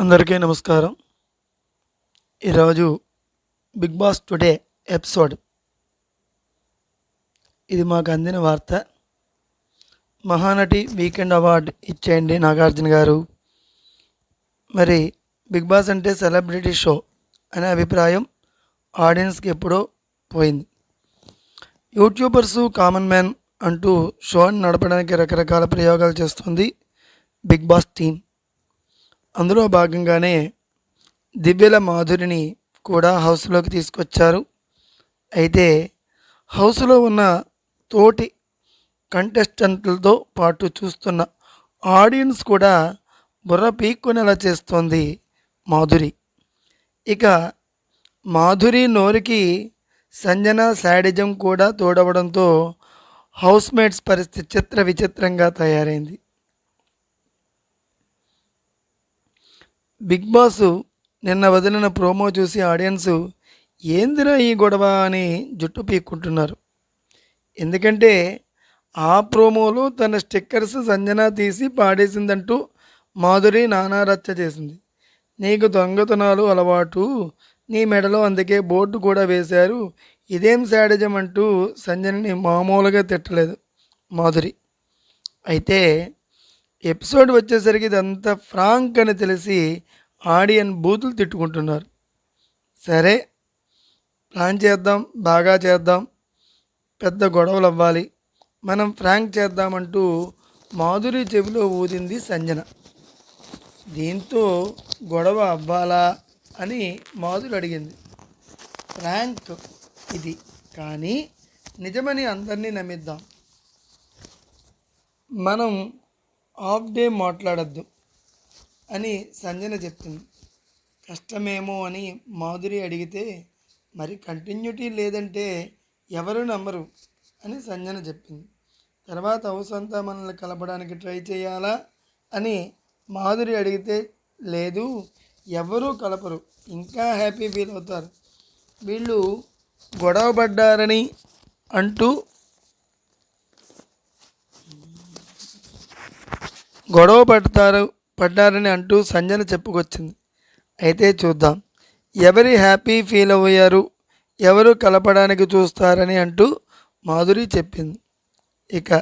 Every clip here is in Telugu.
అందరికీ నమస్కారం. ఈరోజు బిగ్ బాస్ టుడే ఎపిసోడ్. ఇది మాకు అందిన వార్త. మహానటి వీకెండ్ అవార్డు ఇచ్చేయండి నాగార్జున గారు. మరి బిగ్ బాస్ అంటే సెలబ్రిటీ షో అనే అభిప్రాయం ఆడియన్స్కి ఎప్పుడో పోయింది. యూట్యూబర్స్ కామన్ మ్యాన్ అంటూ షోని నడపడానికి రకరకాల ప్రయోగాలు చేస్తుంది బిగ్ బాస్ టీం. అందులో భాగంగానే దివ్యల మాధురిని కూడా హౌస్లోకి తీసుకొచ్చారు. అయితే హౌస్లో ఉన్న తోటి కంటెస్టెంట్లతో పాటు చూస్తున్న ఆడియన్స్ కూడా బుర్ర పీక్కునేలా చేస్తోంది మాధురి. ఇక మాధురి నోరుకి సంజన శాడిజం కూడా తోడవడంతో హౌస్మేట్స్ పరిస్థితి చిత్ర విచిత్రంగా తయారైంది. బిగ్ బాస్ నిన్న వదిలిన ప్రోమో చూసి ఆడియన్స్ ఏందిరా ఈ గొడవ అని జుట్టు పీక్కుంటున్నారు. ఎందుకంటే ఆ ప్రోమోలో తన స్టిక్కర్స్ సంజన తీసి పాడేసిందంటూ మాధురి నానా రచ్చ చేసింది. నీకు దొంగతనాలు అలవాటు, నీ మెడలో అందుకే బోర్డు కూడా వేశారు, ఇదేం శాడిజం అంటూ సంజనని మామూలుగా తిట్టలేదు మాధురి. అయితే ఎపిసోడ్ వచ్చేసరికి ఇదంతా ఫ్రాంక్ అని తెలిసి ఆడియన్ బూతులు తిట్టుకుంటున్నారు. సరే, ప్లాన్ చేద్దాం, బాగా చేద్దాం, పెద్ద గొడవలు అవ్వాలి, మనం ఫ్రాంక్ చేద్దామంటూ మాధురి చెవిలో ఊదింది సంజన. దీంతో గొడవ అవ్వాలా అని మాధురి అడిగింది. ఫ్రాంక్ ఇది, కానీ నిజమని అందరినీ నమ్మిద్దాం, మనం హాఫ్ డే మాట్లాడద్దు అని సంజన చెప్పింది. కష్టమేమో అని మాధురి అడిగితే మరి కంటిన్యూటీ లేదంటే ఎవరు నమ్మరు అని సంజన చెప్పింది. తర్వాత హౌస్ అంతా మనల్ని కలపడానికి ట్రై చేయాలా అని మాధురి అడిగితే లేదు, ఎవరూ కలపరు, ఇంకా హ్యాపీ ఫీల్ అవుతారు, వీళ్ళు గొడవ పడ్డారని అంటూ పడ్డారని అంటూ సంజన చెప్పుకొచ్చింది. అయితే చూద్దాం ఎవరి హ్యాపీ ఫీల్ అయ్యారు, ఎవరు కలపడానికి చూస్తారని అంటూ మాధురి చెప్పింది. ఇక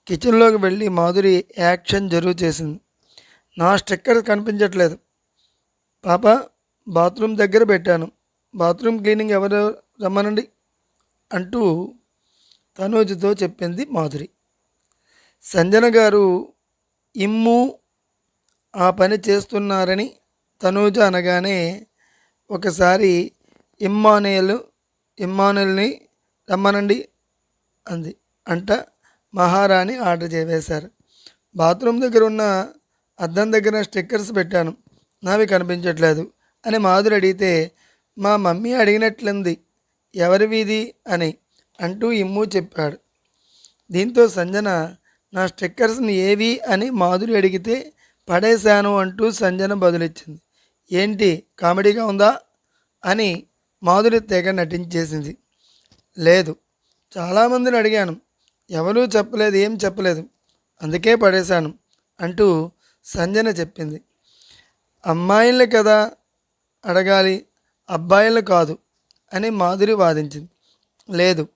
కిచెన్లోకి వెళ్ళి మాధురి యాక్షన్ జరుగు చేసింది. నా స్టిక్కర్ కనిపించట్లేదు పాప, బాత్రూమ్ దగ్గర పెట్టాను, బాత్రూమ్ క్లీనింగ్ ఎవరు రమ్మనండి అంటూ తనూజుతో చెప్పింది మాధురి. సంజన గారు ఇమ్ము ఆ పని చేస్తున్నారని తనూజ అనగానే ఒకసారి ఇమ్మానుయల్ని రమ్మనండి అంది. మహారాణి ఆర్డర్ చేశారు. బాత్రూమ్ దగ్గర ఉన్న అద్దం దగ్గర స్టిక్కర్స్ పెట్టాను, నావి కనిపించట్లేదు అని మాధురి అడిగితే మా మమ్మీ అడిగినట్లుంది ఎవరివిది అని అంటూ ఇమ్ము చెప్పాడు. దీంతో సంజన నా స్టిక్కర్స్ని ఏవి అని మాధురి అడిగితే పడేశాను అంటూ సంజన బదులిచ్చింది. ఏంటి కామెడీగా ఉందా అని మాధురి తెగ నటించేసింది. లేదు, చాలామందిని అడిగాను, ఎవరూ చెప్పలేదు, ఏం చెప్పలేదు, అందుకే పడేశాను అంటూ సంజన చెప్పింది. అమ్మాయిల్ని కదా అడగాలి, అబ్బాయిలు కాదు అని మాధురి వాదించింది. లేదు,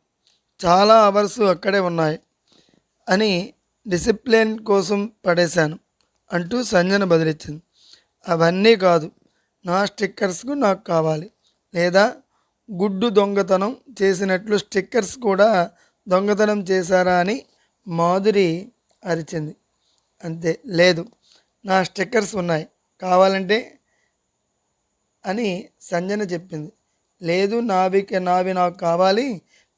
చాలా అవర్స్ అక్కడే ఉన్నాయి అని డిసిప్లిన్ కోసం పడేశాను అంటూ సంజన బదిలిచ్చింది. అవన్నీ కాదు, నా స్టిక్కర్స్కు నాకు కావాలి, లేదా గుడ్డు దొంగతనం చేసినట్లు స్టిక్కర్స్ కూడా దొంగతనం చేశారా అని మాధురి అరిచింది. అంతే, లేదు నా స్టిక్కర్స్ ఉన్నాయి కావాలంటే అని సంజన చెప్పింది. లేదు, నావి నాకు కావాలి,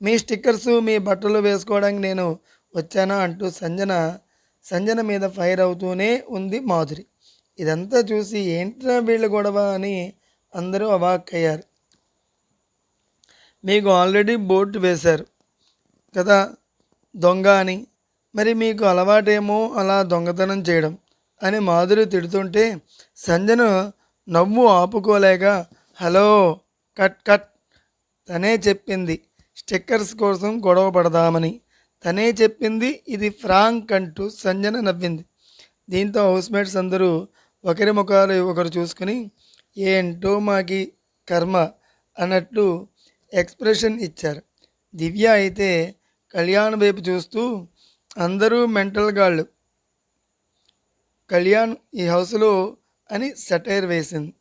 మీ స్టిక్కర్స్ మీ బట్టలు వేసుకోవడానికి నేను వచ్చానా అంటూ సంజన మీద ఫైర్ అవుతూనే ఉంది మాధురి. ఇదంతా చూసి ఏంట్రా వీళ్ళ గొడవ అని అందరూ అవాక్కయ్యారు. మీకు ఆల్రెడీ బోర్డు వేశారు కదా దొంగ అని, మరి మీకు అలవాటేమో అలా దొంగతనం చేయడం అని మాధురి తిడుతుంటే సంజన నవ్వు ఆపుకోలేక హలో కట్ కట్, తనే చెప్పింది స్టిక్కర్స్ కోసం గొడవ పడదామని, తనే చెప్పింది ఇది ఫ్రాంక్ అంటూ సంజన నవ్వింది. దీంతో హౌస్మేట్స్ అందరూ ఒకరి ముఖాలు ఒకరు చూసుకుని ఏంటో మాకి కర్మ అన్నట్లు ఎక్స్ప్రెషన్ ఇచ్చారు. దివ్య అయితే కళ్యాణ్ వైపు చూస్తూ అందరూ మెంటల్ గాళ్ళు, కళ్యాణ్ ఈ హౌస్లో అని సెటైర్ వేసింది.